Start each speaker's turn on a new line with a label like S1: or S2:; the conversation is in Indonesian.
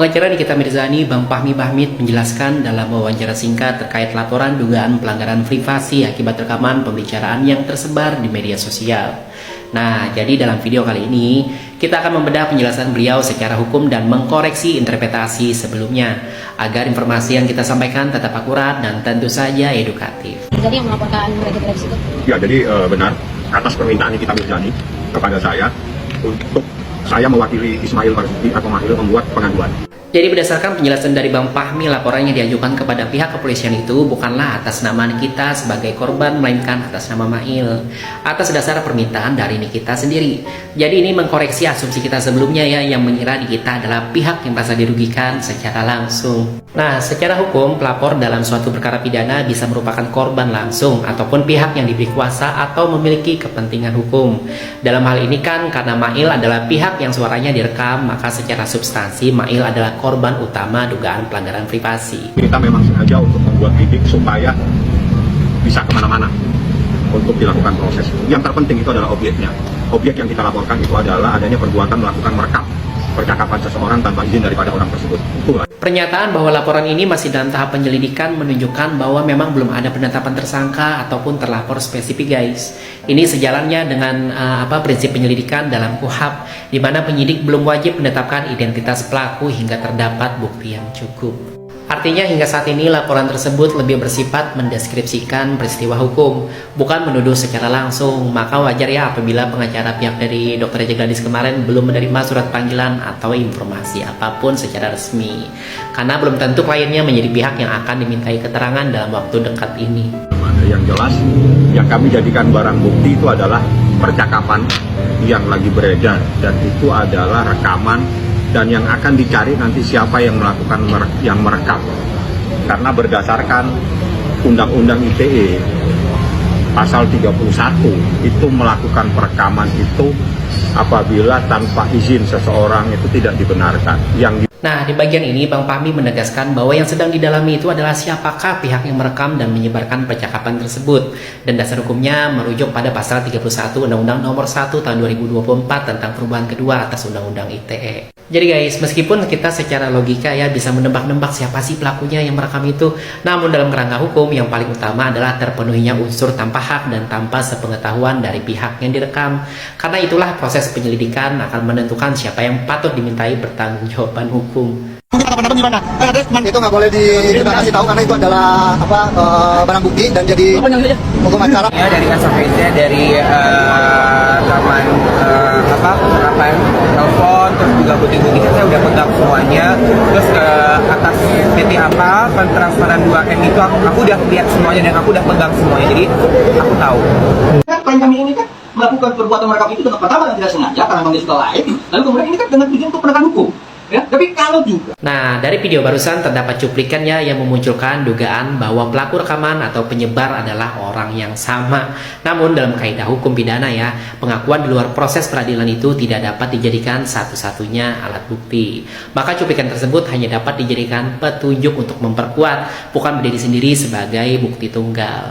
S1: Pengacara Nikita Mirzani, Bang Fahmi Bahmid, menjelaskan dalam wawancara singkat terkait laporan dugaan pelanggaran privasi akibat rekaman pembicaraan yang tersebar di media sosial. Nah, jadi dalam video kali ini, kita akan membedah penjelasan beliau secara hukum dan mengkoreksi interpretasi sebelumnya, agar informasi yang kita sampaikan tetap akurat dan tentu saja edukatif.
S2: Jadi yang melaporkan Raja Travis itu?
S3: Ya, jadi benar, atas permintaan Nikita Mirzani kepada saya, untuk saya mewakili Ismail Marzuki atau Mahil membuat pengaduan.
S1: Jadi berdasarkan penjelasan dari Bang Fahmi, laporan yang diajukan kepada pihak kepolisian itu bukanlah atas nama Nikita sebagai korban, melainkan atas nama Mail, atas dasar permintaan dari Nikita sendiri. Jadi ini mengkoreksi asumsi kita sebelumnya ya, yang mengira Nikita adalah pihak yang merasa dirugikan secara langsung. Nah, secara hukum, pelapor dalam suatu perkara pidana bisa merupakan korban langsung ataupun pihak yang diberi kuasa atau memiliki kepentingan hukum. Dalam hal ini kan karena Mail adalah pihak yang suaranya direkam, maka secara substansi Mail adalah korban utama dugaan pelanggaran privasi.
S3: Kita memang sengaja untuk membuat bidik supaya bisa kemana-mana untuk dilakukan proses. Yang terpenting itu adalah objeknya. Objek yang kita laporkan itu adalah adanya perbuatan melakukan merekam percakapan seseorang tanpa izin daripada orang tersebut. Itulah.
S1: Pernyataan bahwa laporan ini masih dalam tahap penyelidikan menunjukkan bahwa memang belum ada penetapan tersangka ataupun terlapor spesifik, guys. Ini sejalannya dengan prinsip penyelidikan dalam KUHP, di mana penyidik belum wajib menetapkan identitas pelaku hingga terdapat bukti yang cukup. Artinya hingga saat ini laporan tersebut lebih bersifat mendeskripsikan peristiwa hukum, bukan menuduh secara langsung. Maka wajar ya apabila pengacara pihak dari Dr. Raja Gladys kemarin belum menerima surat panggilan atau informasi apapun secara resmi, karena belum tentu kliennya menjadi pihak yang akan dimintai keterangan dalam waktu dekat ini.
S3: Yang jelas, yang kami jadikan barang bukti itu adalah percakapan yang lagi beredar, dan itu adalah rekaman. Dan yang akan dicari nanti siapa yang melakukan yang merekam, karena berdasarkan Undang-Undang ITE pasal 31 itu melakukan perekaman itu apabila tanpa izin seseorang itu tidak dibenarkan.
S1: Nah, di bagian ini Bang Fahmi menegaskan bahwa yang sedang didalami itu adalah siapakah pihak yang merekam dan menyebarkan percakapan tersebut. Dan dasar hukumnya merujuk pada pasal 31 Undang-Undang Nomor 1 Tahun 2024 tentang perubahan kedua atas Undang-Undang ITE. Jadi guys, meskipun kita secara logika ya bisa menebak-nebak siapa sih pelakunya yang merekam itu, namun dalam kerangka hukum yang paling utama adalah terpenuhinya unsur tanpa hak dan tanpa sepengetahuan dari pihak yang direkam. Karena itulah proses penyelidikan akan menentukan siapa yang patut dimintai pertanggungjawaban hukum.
S4: Pendapat gimana? Ada itu nggak boleh kita kasih tahu karena itu adalah barang bukti dan jadi hukum acara.
S5: Ya, dari SAPC, dari rekaman penerapan telepon, terus juga bukti-buktinya saya udah pegang semuanya. Terus atas PT apa pentransferan 2M itu aku udah lihat semuanya dan aku udah pegang semuanya, jadi aku tahu.
S6: Klien kami ini kan melakukan perbuatan merekam itu dengan pertama dan tidak sengaja karena memang dia suka lain, lalu kemudian ini kan dengan tujuan untuk penegakan hukum. Ya, tapi kalau juga.
S1: Nah, dari video barusan terdapat cuplikannya yang memunculkan dugaan bahwa pelaku rekaman atau penyebar adalah orang yang sama. Namun dalam kaidah hukum pidana ya, pengakuan di luar proses peradilan itu tidak dapat dijadikan satu-satunya alat bukti. Maka cuplikan tersebut hanya dapat dijadikan petunjuk untuk memperkuat, bukan berdiri sendiri sebagai bukti tunggal.